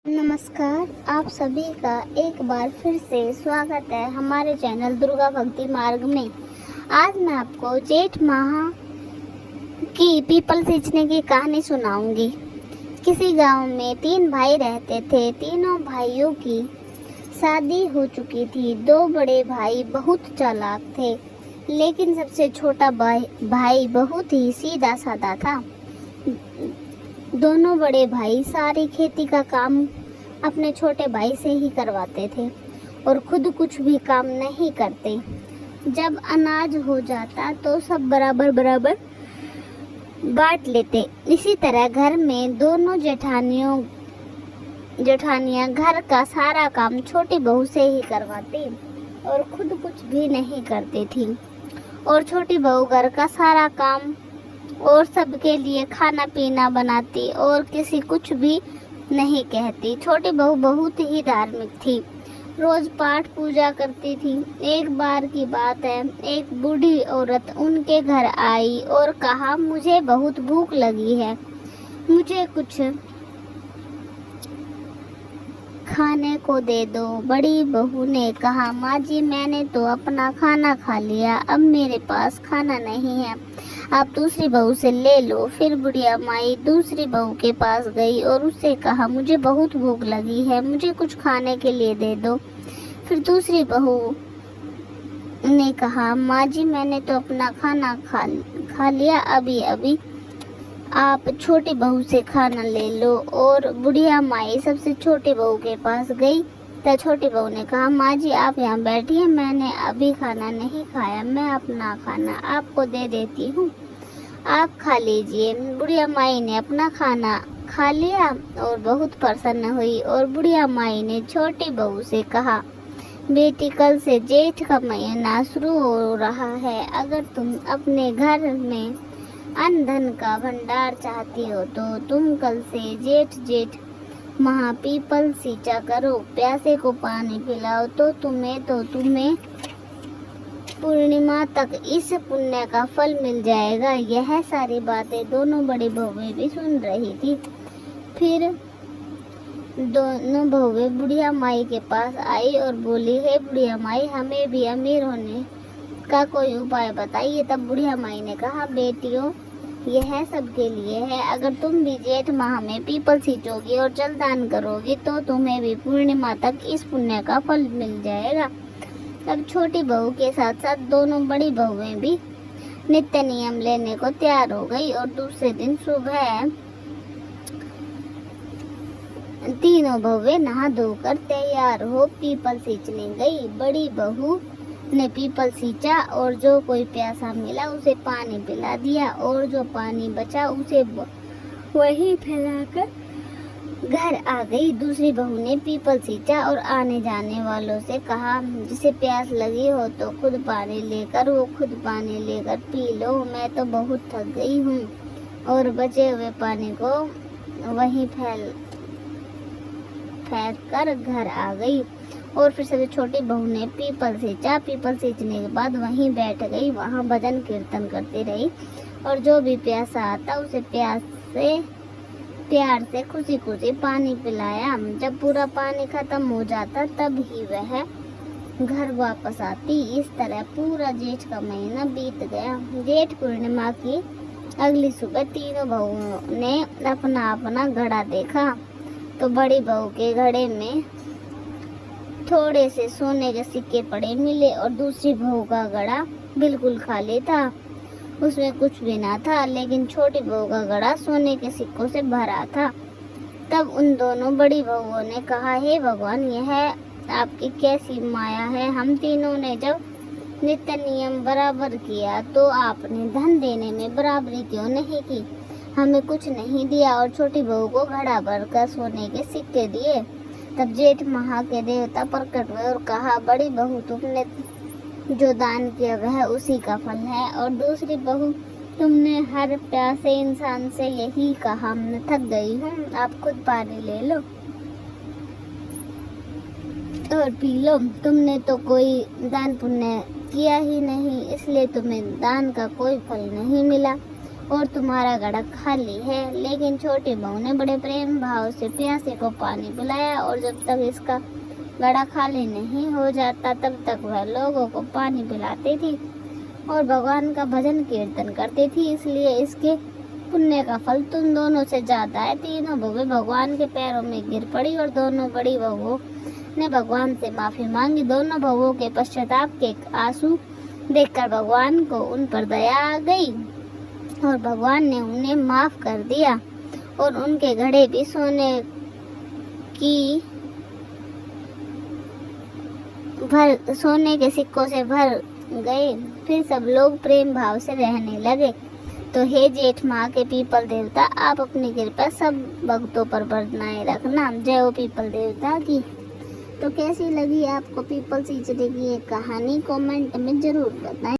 नमस्कार, आप सभी का एक बार फिर से स्वागत है हमारे चैनल दुर्गा भक्ति मार्ग में। आज मैं आपको जेठ माह की पीपल सींचने की कहानी सुनाऊंगी। किसी गांव में 3 भाई रहते थे। तीनों भाइयों की शादी हो चुकी थी। 2 बड़े भाई बहुत चालाक थे, लेकिन सबसे छोटा भाई बहुत ही सीधा साधा था। दोनों बड़े भाई सारी खेती का काम अपने छोटे भाई से ही करवाते थे और खुद कुछ भी काम नहीं करते। जब अनाज हो जाता तो सब बराबर बराबर बांट लेते। इसी तरह घर में दोनों जेठानियां घर का सारा काम छोटी बहू से ही करवाती और खुद कुछ भी नहीं करती थी। और छोटी बहू घर का सारा काम और सबके लिए खाना पीना बनाती और किसी कुछ भी नहीं कहती। छोटी बहू बहुत ही धार्मिक थी, रोज पाठ पूजा करती थी। एक बार की बात है, एक बूढ़ी औरत उनके घर आई और कहा, मुझे बहुत भूख लगी है, मुझे कुछ खाने को दे दो। बड़ी बहू ने कहा, माँ जी मैंने तो अपना खाना खा लिया, अब मेरे पास खाना नहीं है, आप दूसरी बहू से ले लो। फिर बुढ़िया माई दूसरी बहू के पास गई और उससे कहा, मुझे बहुत भूख लगी है, मुझे कुछ खाने के लिए दे दो। फिर दूसरी बहू ने कहा, माँ जी मैंने तो अपना खाना खा लिया अभी अभी, आप छोटी बहू से खाना ले लो। और बुढ़िया माई सबसे छोटी बहू के पास गई तो छोटी बहू ने कहा, माँ जी आप यहाँ बैठिए, मैंने अभी खाना नहीं खाया, मैं अपना खाना आपको दे देती हूँ, आप खा लीजिए। बुढ़िया माई ने अपना खाना खा लिया और बहुत प्रसन्न हुई। और बुढ़िया माई ने छोटी बहू से कहा, बेटी कल से जेठ का महीना शुरू हो रहा है, अगर तुम अपने घर में अन्न धन का भंडार चाहती हो तो तुम कल से जेठ माह पीपल सींचा करो, प्यासे को पानी पिलाओ तो तुम्हें पूर्णिमा तक इस पुण्य का फल मिल जाएगा। यह सारी बातें दोनों बड़ी बहुएं भी सुन रही थी। फिर दोनों बहुएं बुढ़िया माई के पास आई और बोली, हे बुढ़िया माई, हमें भी अमीर होने का कोई उपाय बताइए। तब बुढ़िया माई ने कहा, बेटियों यह सबके लिए है, अगर तुम भी जेठ माह में पीपल सींचोगी और जलदान करोगी तो तुम्हें भी पूर्णिमा तक इस पुण्य का फल मिल जाएगा। तब छोटी बहू के साथ साथ दोनों बड़ी बहुएं भी नित्य नियम लेने को तैयार हो गई। और दूसरे दिन सुबह तीनों बहुएं नहा धोकर तैयार हो पीपल सींचने गई। बड़ी बहू ने पीपल सींचा और जो कोई प्यासा मिला उसे पानी पिला दिया और जो पानी बचा उसे वही फैलाकर घर आ गई। दूसरी बहू ने पीपल सींचा और आने जाने वालों से कहा, जिसे प्यास लगी हो तो खुद पानी लेकर पी लो, मैं तो बहुत थक गई हूँ। और बचे हुए पानी को वहीं फेंक कर घर आ गई। और फिर सबसे छोटी बहू ने पीपल सींचा। पीपल सींचने के बाद वहीं बैठ गई, वहाँ भजन कीर्तन करती रही और जो भी प्यासा आता उसे प्यार से खुशी खुशी पानी पिलाया। जब पूरा पानी खत्म हो जाता तब ही वह घर वापस आती। इस तरह पूरा जेठ का महीना बीत गया। जेठ पूर्णिमा की अगली सुबह तीनों बहुओं ने अपना अपना घड़ा देखा तो बड़ी बहू के घड़े में थोड़े से सोने के सिक्के पड़े मिले और दूसरी बहू का घड़ा बिल्कुल खाली था, उसमें कुछ भी ना था। लेकिन छोटी बहू का घड़ा सोने के सिक्कों से भरा था। तब उन दोनों बड़ी बहुओं ने कहा, हे भगवान, यह आपकी कैसी माया है, हम तीनों ने जब नित्य नियम बराबर किया तो आपने धन देने में बराबरी क्यों नहीं की, हमें कुछ नहीं दिया और छोटी बहू को घड़ा भरकर सोने के सिक्के दिए। तब जेठ माह के देवता प्रकट हुए और कहा, बड़ी बहू, तुमने जो दान किया वह उसी का फल है। और दूसरी बहू, तुमने हर प्यासे इंसान से यही कहा, मैं थक गई हूँ, आप खुद पानी ले लो और पी लो, तुमने तो कोई दान पुण्य किया ही नहीं, इसलिए तुम्हें दान का कोई फल नहीं मिला। और तुम्हारा घड़ा खाली है। लेकिन छोटी बहू ने बड़े प्रेम भाव से प्यासे को पानी पिलाया और जब तक इसका घड़ा खाली नहीं हो जाता तब तक वह लोगों को पानी पिलाती थी और भगवान का भजन कीर्तन करती थी। इसलिए इसके पुण्य का फल तुम दोनों से ज्यादा है। तीनों बहुएं भगवान के पैरों में गिर पड़ी और दोनों बड़ी बहुओं ने भगवान से माफी मांगी। दोनों बहुओं के पश्चाताप के आंसू देखकर भगवान को उन पर दया आ गई और भगवान ने उन्हें माफ कर दिया और उनके घड़े भी सोने के सिक्कों से भर गए। फिर सब लोग प्रेम भाव से रहने लगे। तो हे जेठ माँ के पीपल देवता, आप अपनी कृपा सब भक्तों पर बनाए रखना। जय हो पीपल देवता की। तो कैसी लगी आपको पीपल सींचने की ये कहानी, कमेंट में जरूर बताएं।